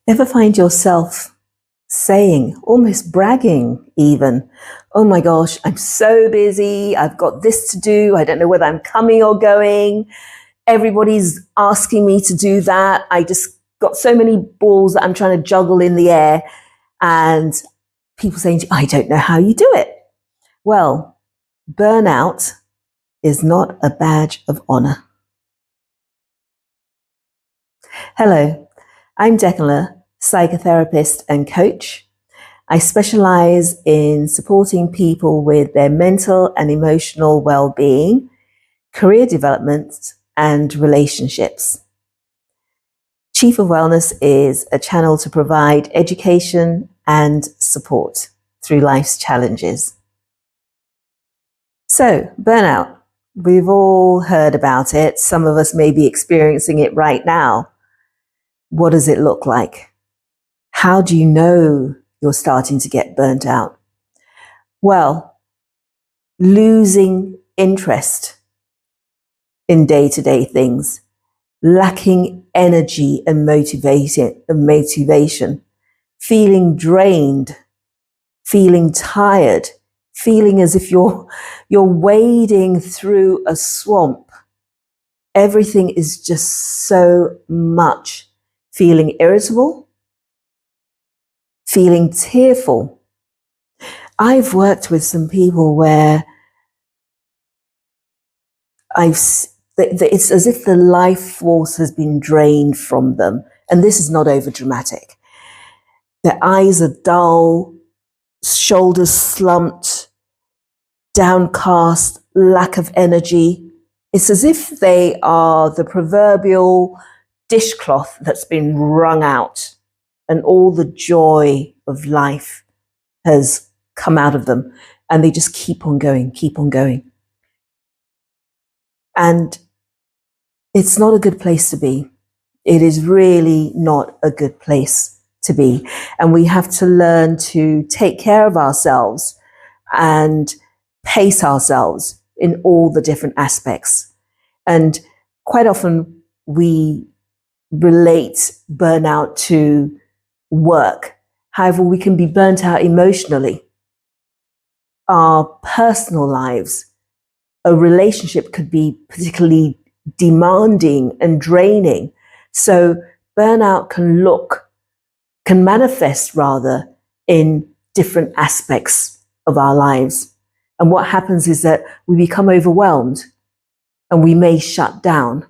Ever find yourself saying, almost bragging even, oh my gosh, I'm so busy, I've got this to do, I don't know whether I'm coming or going, everybody's asking me to do that, I just got so many balls that I'm trying to juggle in the air, and people saying to you, I don't know how you do it. Well, burnout is not a badge of honor. Hello, I'm Declan, psychotherapist and coach. I specialize in supporting people with their mental and emotional well-being, career development, and relationships. Chief of Wellness is a channel to provide education and support through life's challenges. So, burnout. We've all heard about it. Some of us may be experiencing it right now. What does it look like? How do you know you're starting to get burnt out? Well, losing interest in day-to-day things, lacking energy and motivation, feeling drained, feeling tired, feeling as if you're wading through a swamp. Everything is just so much. Feeling irritable, feeling tearful. I've worked with some people where it's as if the life force has been drained from them. And this is not over dramatic. Their eyes are dull, shoulders slumped, downcast, lack of energy. It's as if they are the proverbial dishcloth that's been wrung out and all the joy of life has come out of them, and they just keep on going. And it's not a good place to be. It is really not a good place to be. And we have to learn to take care of ourselves and pace ourselves in all the different aspects. And quite often we relate burnout to work. However, we can be burnt out emotionally. Our personal lives, a relationship could be particularly demanding and draining. So burnout can manifest rather in different aspects of our lives. And what happens is that we become overwhelmed and we may shut down.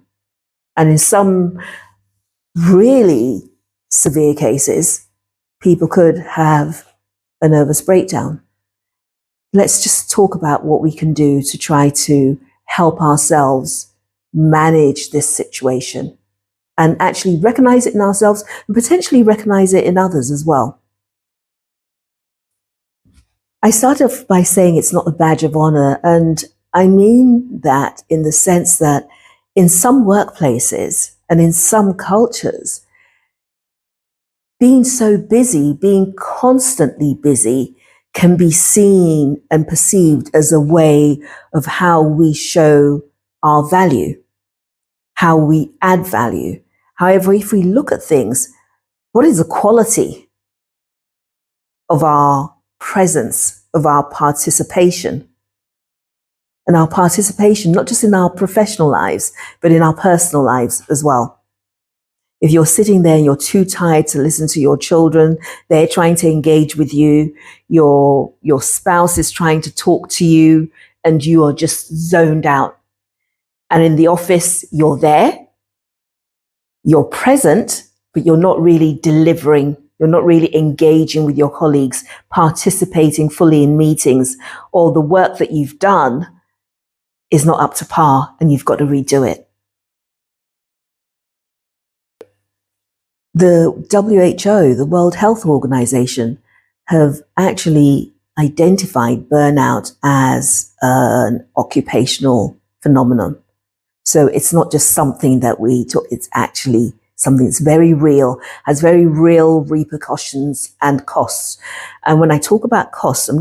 And in some really severe cases, people could have a nervous breakdown. Let's just talk about what we can do to try to help ourselves manage this situation and actually recognize it in ourselves and potentially recognize it in others as well. I started off by saying it's not a badge of honor, and I mean that in the sense that in some workplaces and in some cultures, being so busy, being constantly busy, can be seen and perceived as a way of how we show our value, how we add value. However, if we look at things, what is the quality of our presence, of our participation? And our participation, not just in our professional lives, but in our personal lives as well. If you're sitting there and you're too tired to listen to your children, they're trying to engage with you, your spouse is trying to talk to you, and you are just zoned out. And in the office, you're there, you're present, but you're not really delivering. You're not really engaging with your colleagues, participating fully in meetings, or the work that you've done is not up to par and you've got to redo it. The WHO, the World Health Organization, have actually identified burnout as an occupational phenomenon. So it's not just something that we talk, it's actually something that's very real, has very real repercussions and costs. And when I talk about costs, I'm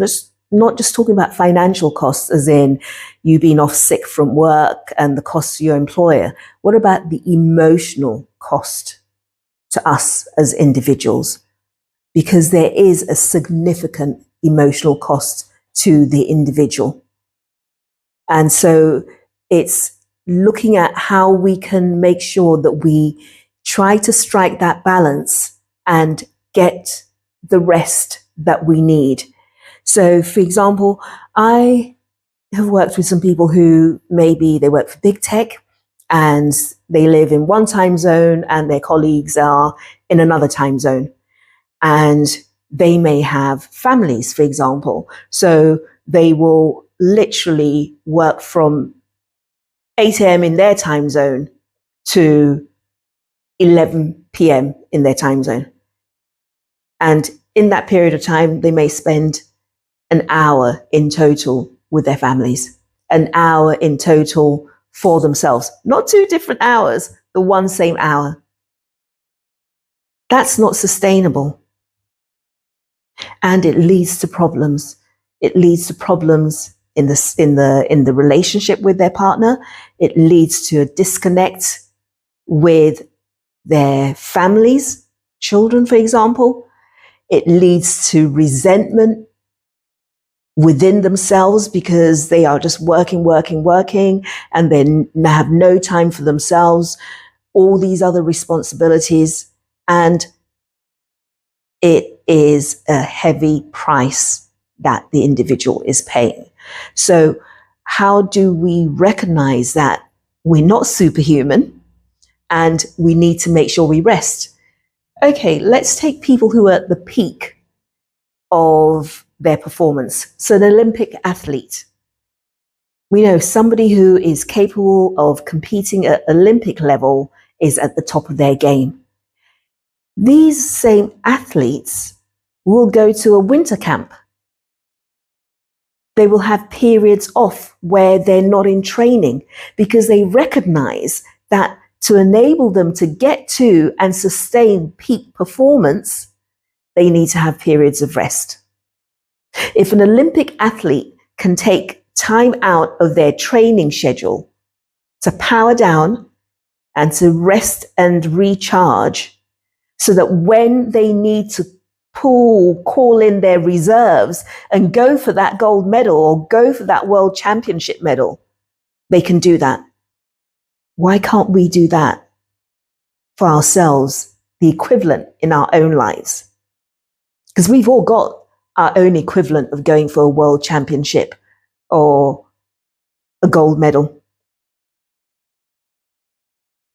not just talking about financial costs, as in you being off sick from work and the cost to your employer. What about the emotional cost to us as individuals, because there is a significant emotional cost to the individual. And so it's looking at how we can make sure that we try to strike that balance and get the rest that we need. So, for example, I have worked with some people who maybe they work for big tech and they live in one time zone and their colleagues are in another time zone. And they may have families, for example. So they will literally work from 8 a.m. in their time zone to 11 p.m. in their time zone. And in that period of time, they may spend an hour in total with their families, an hour in total for themselves, not 2 different hours, the one same hour. That's not sustainable. And it leads to problems. It leads to problems in the relationship with their partner. It leads to a disconnect with their families, children, for example. It leads to resentment within themselves because they are just working, and then have no time for themselves, all these other responsibilities. And it is a heavy price that the individual is paying. So how do we recognize that we're not superhuman and we need to make sure we rest? Okay, let's take people who are at the peak of their performance. So an Olympic athlete. We know somebody who is capable of competing at Olympic level is at the top of their game. These same athletes will go to a winter camp. They will have periods off where they're not in training because they recognize that to enable them to get to and sustain peak performance, they need to have periods of rest. If an Olympic athlete can take time out of their training schedule to power down and to rest and recharge, so that when they need to call in their reserves and go for that gold medal or go for that world championship medal, they can do that. Why can't we do that for ourselves, the equivalent in our own lives? Because we've all got our own equivalent of going for a world championship or a gold medal.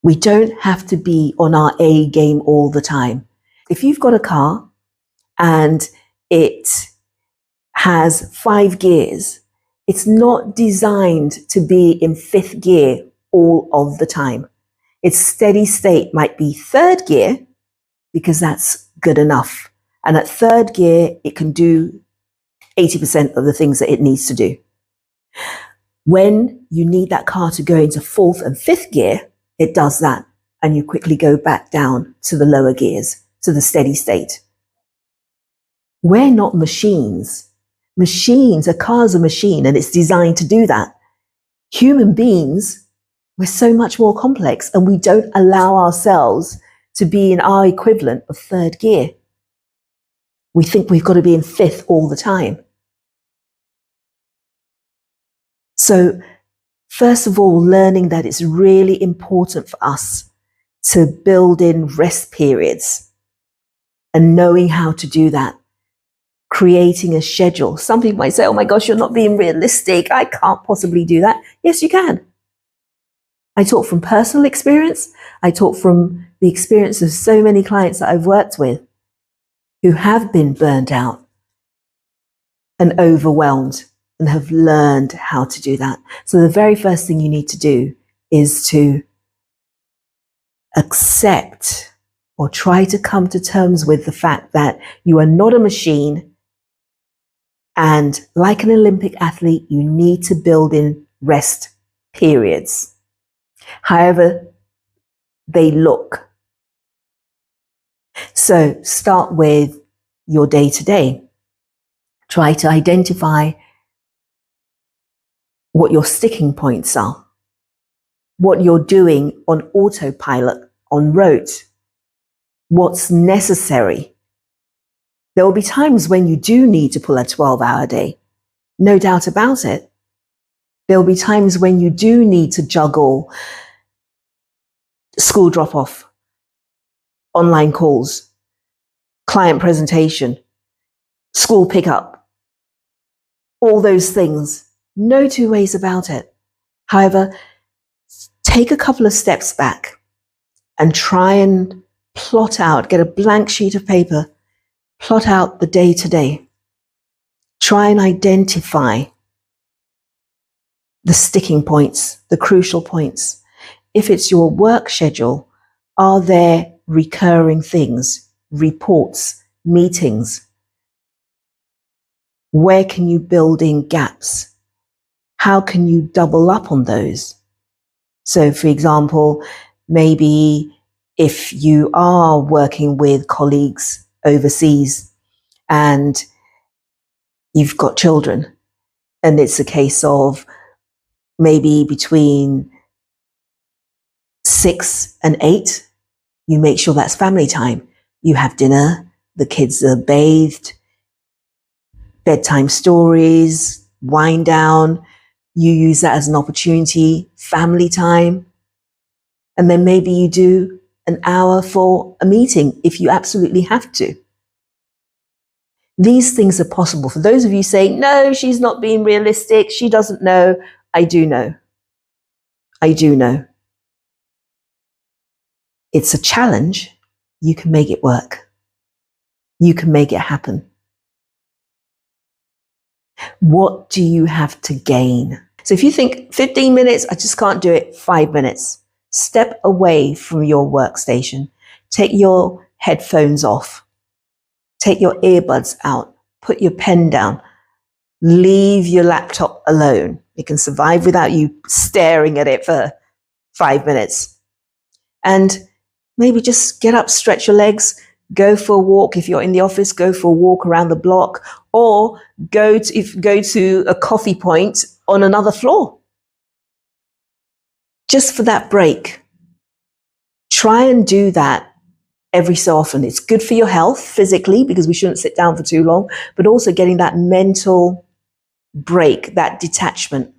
We don't have to be on our A game all the time. If you've got a car and it has 5 gears, it's not designed to be in 5th gear all of the time. Its steady state might be 3rd gear because that's good enough. And at 3rd gear, it can do 80% of the things that it needs to do. When you need that car to go into 4th and 5th gear, it does that. And you quickly go back down to the lower gears, to the steady state. We're not machines. A car is a machine and it's designed to do that. Human beings, we're so much more complex and we don't allow ourselves to be in our equivalent of 3rd gear. We think we've got to be in 5th all the time. So, first of all, learning that it's really important for us to build in rest periods and knowing how to do that. Creating a schedule. Some people might say, oh my gosh, you're not being realistic. I can't possibly do that. Yes, you can. I talk from personal experience. I talk from the experience of so many clients that I've worked with who have been burned out and overwhelmed and have learned how to do that. So the very first thing you need to do is to accept or try to come to terms with the fact that you are not a machine. And like an Olympic athlete, you need to build in rest periods, however they look. So start with your day-to-day. Try to identify what your sticking points are, what you're doing on autopilot, on rote. what's necessary. There will be times when you do need to pull a 12-hour day, no doubt about it. There will be times when you do need to juggle school drop-off, online calls, client presentation, school pickup, all those things. No two ways about it. However, take a couple of steps back and try and plot out, get a blank sheet of paper, plot out the day to day. Try and identify the sticking points, the crucial points. If it's your work schedule, are there recurring things, reports, meetings? Where can you build in gaps? How can you double up on those? So, for example, maybe if you are working with colleagues overseas and you've got children, and it's a case of maybe between 6 and 8, you make sure that's family time. You have dinner, the kids are bathed, bedtime stories, wind down. You use that as an opportunity, family time. And then maybe you do an hour for a meeting if you absolutely have to. These things are possible. For those of you saying, no, she's not being realistic, she doesn't know, I do know. I do know. It's a challenge. You can make it work. You can make it happen. What do you have to gain? So if you think 15 minutes, I just can't do it, 5 minutes. Step away from your workstation. Take your headphones off. Take your earbuds out. Put your pen down. Leave your laptop alone. It can survive without you staring at it for 5 minutes. And maybe just get up, stretch your legs, go for a walk. If you're in the office, go for a walk around the block, or go to a coffee point on another floor. Just for that break. Try and do that every so often. It's good for your health physically, because we shouldn't sit down for too long, but also getting that mental break, that detachment.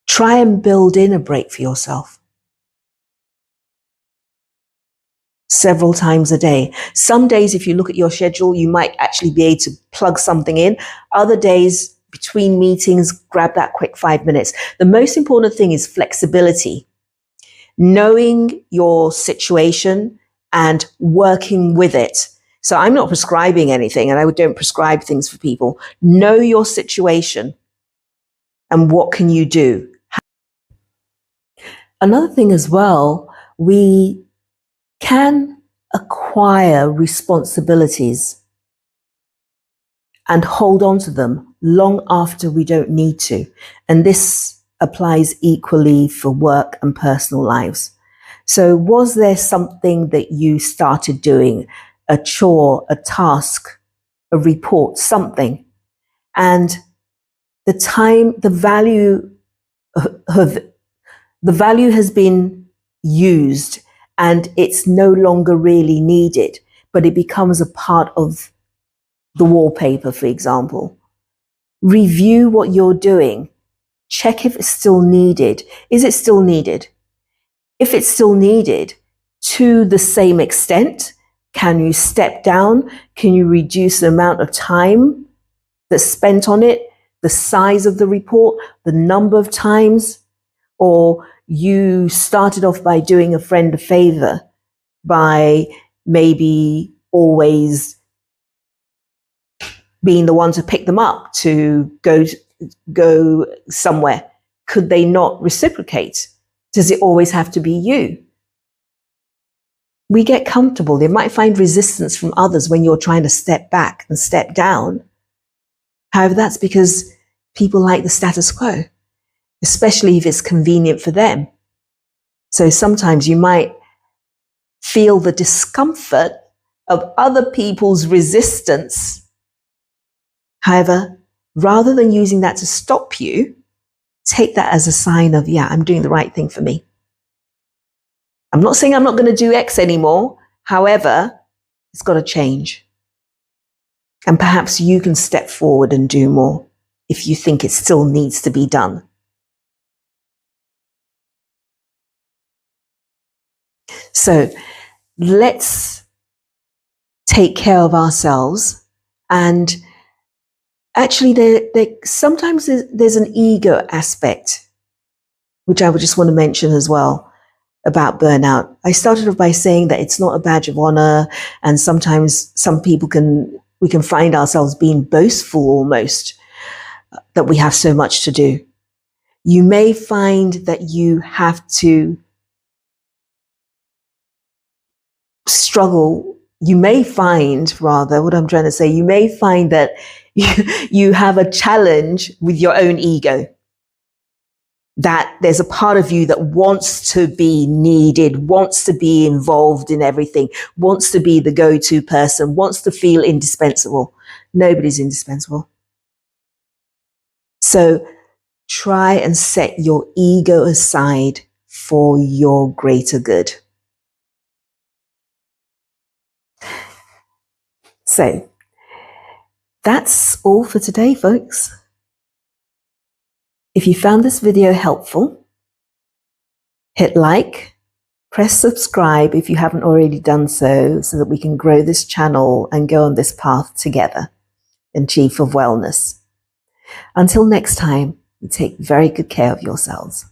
Try and build in a break for yourself. Several times a day. Some days, if you look at your schedule, you might actually be able to plug something in. Other days, between meetings, grab that quick 5 minutes. The most important thing is flexibility. Knowing your situation and working with it. So I'm not prescribing anything, and I don't prescribe things for people. Know your situation and what can you do. Another thing as well, we can acquire responsibilities and hold on to them long after we don't need to. And this applies equally for work and personal lives. So was there something that you started doing, a chore, a task, a report, something, and the value has been used and it's no longer really needed, but it becomes a part of the wallpaper, for example. Review what you're doing. Check if it's still needed. Is it still needed? If it's still needed, to the same extent, can you step down? Can you reduce the amount of time that's spent on it, the size of the report, the number of times? Or you started off by doing a friend a favor by maybe always being the one to pick them up to go somewhere. Could they not reciprocate? Does it always have to be you? We get comfortable. They might find resistance from others when you're trying to step back and step down. However, that's because people like the status quo, especially if it's convenient for them. So sometimes you might feel the discomfort of other people's resistance. However, rather than using that to stop you, take that as a sign of, yeah, I'm doing the right thing for me. I'm not saying I'm not going to do X anymore. However, it's got to change. And perhaps you can step forward and do more if you think it still needs to be done. So let's take care of ourselves. And actually, sometimes there's an ego aspect, which I would just want to mention as well about burnout. I started off by saying that it's not a badge of honor, and sometimes we can find ourselves being boastful almost that we have so much to do. You may find that you have to struggle. You may find, rather, what I'm trying to say, you may find that you have a challenge with your own ego. That there's a part of you that wants to be needed, wants to be involved in everything, wants to be the go-to person, wants to feel indispensable. Nobody's indispensable. So try and set your ego aside for your greater good. So that's all for today, folks. If you found this video helpful, hit like, press subscribe if you haven't already done so that we can grow this channel and go on this path together in Chief of Wellness. Until next time, take very good care of yourselves.